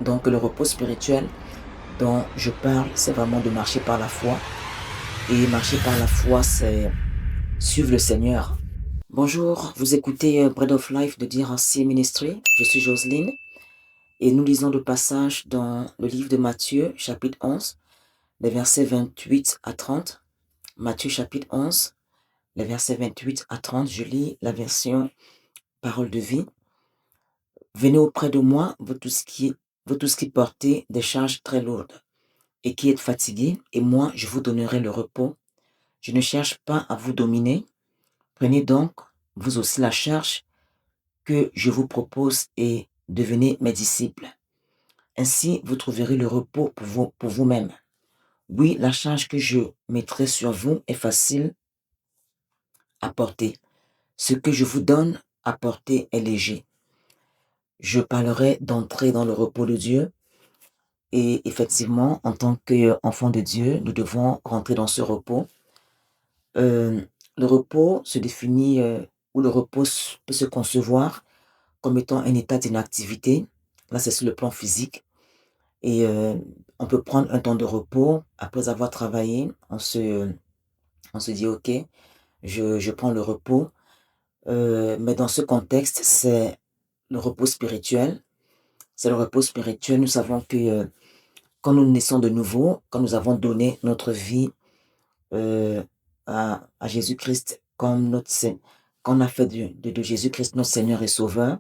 Donc le repos spirituel dont je parle, c'est vraiment de marcher par la foi. Et marcher par la foi, c'est suivre le Seigneur. Bonjour, vous écoutez Bread of Life de DRC Ministry. Je suis Jocelyne et nous lisons le passage dans le livre de Matthieu, chapitre 11, les versets 28 à 30. Matthieu, chapitre 11, les versets 28 à 30. Je lis la version Parole de vie. Venez auprès de moi, vous tous qui portez des charges très lourdes et qui êtes fatigués, et moi je vous donnerai le repos. Je ne cherche pas à vous dominer. Prenez donc vous aussi la charge que je vous propose et devenez mes disciples. Ainsi, vous trouverez le repos pour vous-même. Oui, la charge que je mettrai sur vous est facile à porter. Ce que je vous donne à porter est léger. Je parlerai d'entrer dans le repos de Dieu. Et effectivement, en tant qu'enfant de Dieu, nous devons rentrer dans ce repos. Euh, le repos se définit, ou le repos peut se concevoir comme étant un état d'inactivité. Là, c'est sur le plan physique. Et on peut prendre un temps de repos après avoir travaillé. On se dit, OK, je prends le repos. Mais dans ce contexte, c'est le repos spirituel. C'est le repos spirituel. Nous savons que quand nous naissons de nouveau, quand nous avons donné notre vie euh, à Jésus-Christ comme quand on a fait de Jésus-Christ notre Seigneur et Sauveur,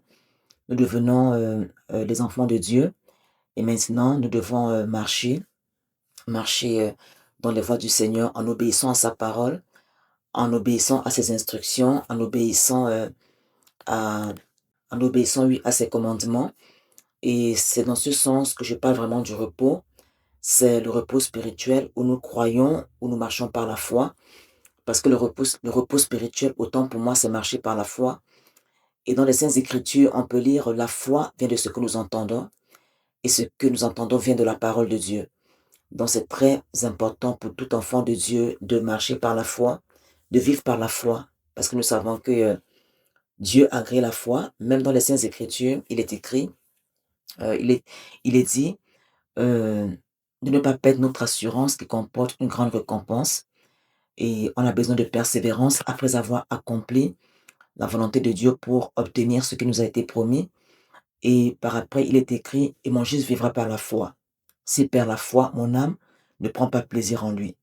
nous devenons les enfants de Dieu. Et maintenant, nous devons marcher dans les voies du Seigneur en obéissant à sa parole, en obéissant à ses instructions, à, en obéissant, oui, à ses commandements. Et c'est dans ce sens que je parle vraiment du repos. C'est le repos spirituel où nous croyons, où nous marchons par la foi. Parce que le repos spirituel, autant pour moi, c'est marcher par la foi. Et dans les Saintes Écritures, on peut lire la foi vient de ce que nous entendons. Et ce que nous entendons vient de la parole de Dieu. Donc c'est très important pour tout enfant de Dieu de marcher par la foi, de vivre par la foi. Parce que nous savons que Dieu agrée la foi. Même dans les Saintes Écritures, il est écrit, euh, il est, il est dit euh, de ne pas perdre notre assurance qui comporte une grande récompense. Et on a besoin de persévérance après avoir accompli la volonté de Dieu pour obtenir ce qui nous a été promis. Et par après, il est écrit, et mon juste vivra par la foi. S'il perd la foi, mon âme ne prend pas plaisir en lui.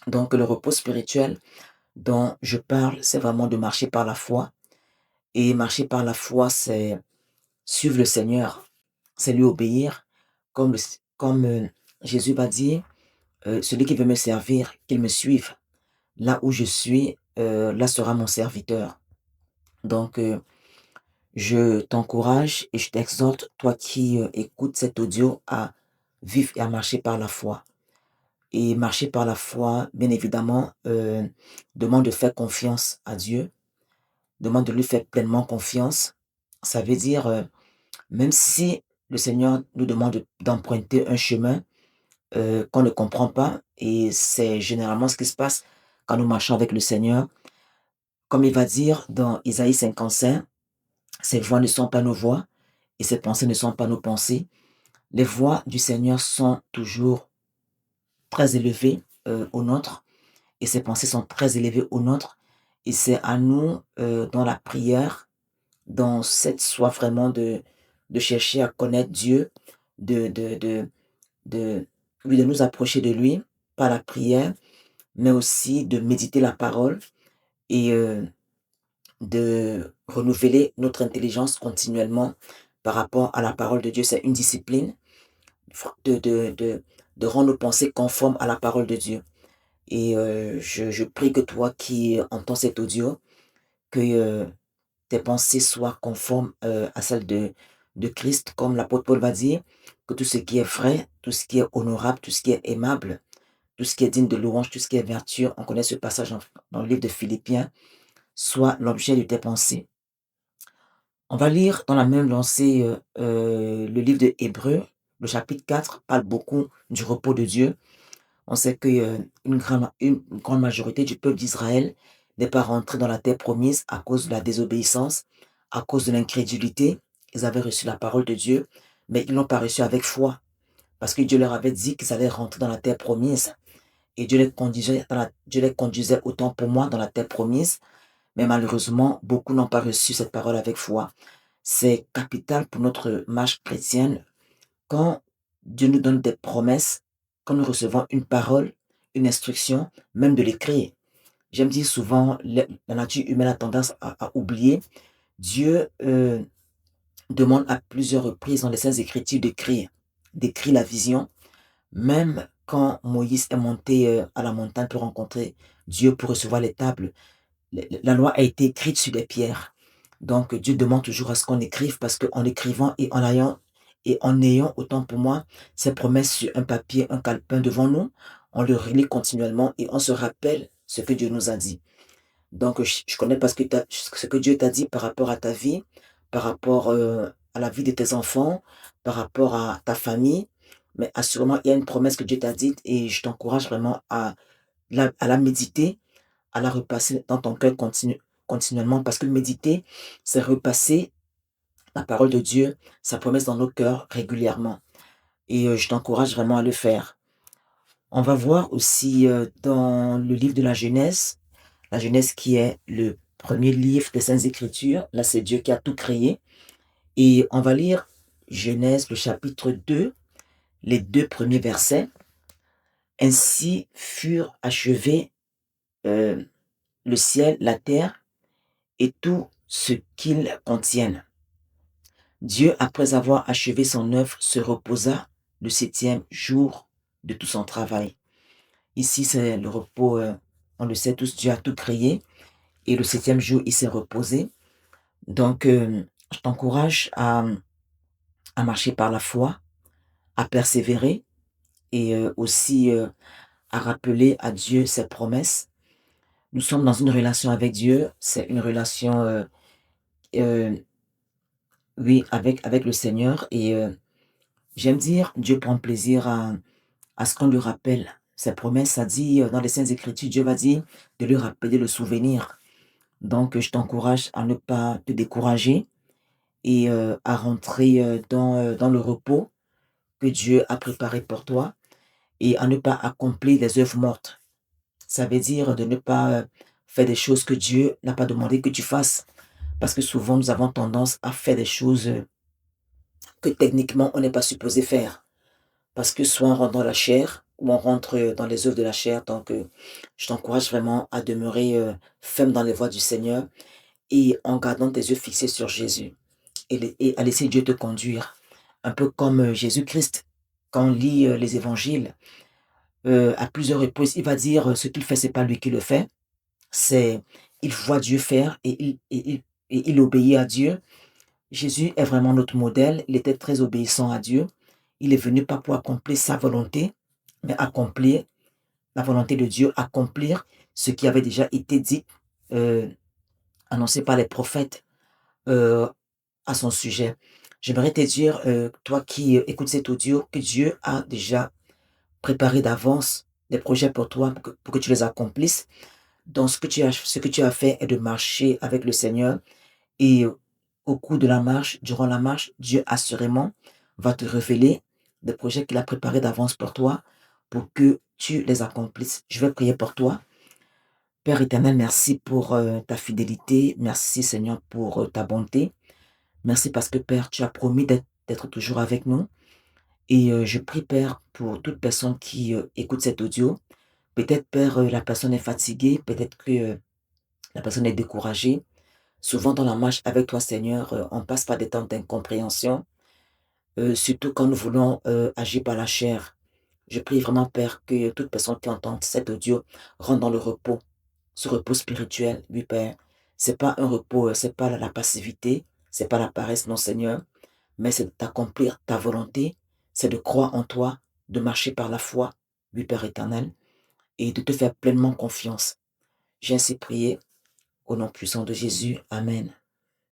Donc le repos spirituel dont je parle, c'est vraiment de marcher par la foi. Et marcher par la foi, c'est suivre le Seigneur, c'est lui obéir. Comme, comme Jésus va dire, celui qui veut me servir, qu'il me suive. Là où je suis, là sera mon serviteur. Donc, je t'encourage et je t'exhorte, toi qui écoutes cet audio, à vivre et à marcher par la foi. Et marcher par la foi, bien évidemment, demande de faire confiance à Dieu, demande de lui faire pleinement confiance. Ça veut dire, même si le Seigneur nous demande d'emprunter un chemin qu'on ne comprend pas, et c'est généralement ce qui se passe quand nous marchons avec le Seigneur, comme il va dire dans Isaïe 55, ses voix ne sont pas nos voix et ses pensées ne sont pas nos pensées. Les voix du Seigneur sont toujours très élevées aux nôtres et ses pensées sont très élevées aux nôtres. Et c'est à nous, dans la prière, dans cette soif vraiment de chercher à connaître Dieu, de, de, de, de, oui, de nous approcher de lui par la prière, mais aussi de méditer la parole et de renouveler notre intelligence continuellement par rapport à la parole de Dieu. C'est une discipline de, de, de, de rendre nos pensées conformes à la parole de Dieu. Et je prie que toi qui entends cet audio, que tes pensées soient conformes à celles de Christ, comme l'apôtre Paul va dire, que tout ce qui est vrai, tout ce qui est honorable, tout ce qui est aimable, tout ce qui est digne de louange, tout ce qui est vertu, on connaît ce passage dans le livre de Philippiens, soit l'objet de tes pensées. On va lire dans la même lancée le livre de Hébreux, le chapitre 4 parle beaucoup du repos de Dieu. On sait que une grande majorité du peuple d'Israël n'est pas rentré dans la terre promise à cause de la désobéissance, à cause de l'incrédulité. Ils avaient reçu la parole de Dieu, mais ils n'ont pas reçu avec foi, parce que Dieu leur avait dit qu'ils allaient rentrer dans la terre promise, et Dieu les conduisait autant pour moi dans la terre promise, mais malheureusement, beaucoup n'ont pas reçu cette parole avec foi. C'est capital pour notre marche chrétienne quand Dieu nous donne des promesses, quand nous recevons une parole, une instruction, même de l'écrire. J'aime dire souvent, la nature humaine a tendance à oublier. Dieu demande à plusieurs reprises dans les Saintes Écritures d'écrire la vision. Même quand Moïse est monté à la montagne pour rencontrer Dieu, pour recevoir les tables, la loi a été écrite sur des pierres. Donc Dieu demande toujours à ce qu'on écrive, parce qu'en écrivant et en ayant, autant pour moi, ces promesses sur un papier, un calepin devant nous, on le relit continuellement et on se rappelle ce que Dieu nous a dit. Donc, je connais pas ce que Dieu t'a dit par rapport à ta vie, par rapport à la vie de tes enfants, par rapport à ta famille. Mais assurément, il y a une promesse que Dieu t'a dite et je t'encourage vraiment à la méditer, à la repasser dans ton cœur continuellement. Parce que méditer, c'est repasser la parole de Dieu, sa promesse dans nos cœurs régulièrement. Et je t'encourage vraiment à le faire. On va voir aussi dans le livre de la Genèse qui est le premier livre des Saintes Écritures. Là, c'est Dieu qui a tout créé. Et on va lire Genèse, le chapitre 2, les 2 premiers versets. Ainsi furent achevés le ciel, la terre et tout ce qu'ils contiennent. Dieu, après avoir achevé son œuvre, se reposa le 7e jour de tout son travail. Ici, c'est le repos, on le sait tous, Dieu a tout créé. Et le 7e jour, il s'est reposé. Donc, je t'encourage à marcher par la foi, à persévérer et aussi à rappeler à Dieu ses promesses. Nous sommes dans une relation avec Dieu. C'est une relation, euh, oui, avec le Seigneur. Et j'aime dire, Dieu prend plaisir à ce qu'on lui rappelle ses promesses. Ça dit, dans les Saintes Écritures, Dieu va dire de lui rappeler le souvenir. Donc, je t'encourage à ne pas te décourager et à rentrer dans le repos que Dieu a préparé pour toi et à ne pas accomplir des œuvres mortes. Ça veut dire de ne pas faire des choses que Dieu n'a pas demandé que tu fasses. Parce que souvent, nous avons tendance à faire des choses que techniquement, on n'est pas supposé faire. Parce que soit on rentre dans la chair ou on rentre dans les œuvres de la chair. Donc, je t'encourage vraiment à demeurer ferme dans les voies du Seigneur et en gardant tes yeux fixés sur Jésus et à laisser Dieu te conduire. Un peu comme Jésus-Christ. Quand on lit les évangiles, à plusieurs reprises, il va dire ce qu'il fait, c'est pas lui qui le fait. C'est, il voit Dieu faire et il obéit à Dieu. Jésus est vraiment notre modèle. Il était très obéissant à Dieu. Il est venu pas pour accomplir sa volonté, mais accomplir la volonté de Dieu, accomplir ce qui avait déjà été dit, euh, annoncé par les prophètes euh, à son sujet. J'aimerais te dire, toi qui écoutes cet audio, que Dieu a déjà préparé d'avance des projets pour toi, pour que tu les accomplisses. Donc, ce que tu as fait est de marcher avec le Seigneur. Et au cours de la marche, durant la marche, Dieu assurément va te révéler des projets qu'il a préparés d'avance pour toi, pour que tu les accomplisses. Je vais prier pour toi. Père éternel, merci pour ta fidélité. Merci Seigneur pour ta bonté. Merci parce que Père, tu as promis d'être toujours avec nous. Et je prie Père pour toute personne qui écoute cet audio. Peut-être Père, la personne est fatiguée, peut-être que la personne est découragée. Souvent dans la marche avec toi Seigneur, on passe par des temps d'incompréhension, surtout quand nous voulons agir par la chair. Je prie vraiment Père que toute personne qui entend cet audio rentre dans le repos, ce repos spirituel, oui Père. C'est pas un repos, c'est pas la passivité, c'est pas la paresse, non Seigneur, mais c'est d'accomplir ta volonté, c'est de croire en toi, de marcher par la foi, oui Père éternel, et de te faire pleinement confiance. J'ai ainsi prié au nom puissant de Jésus. Amen.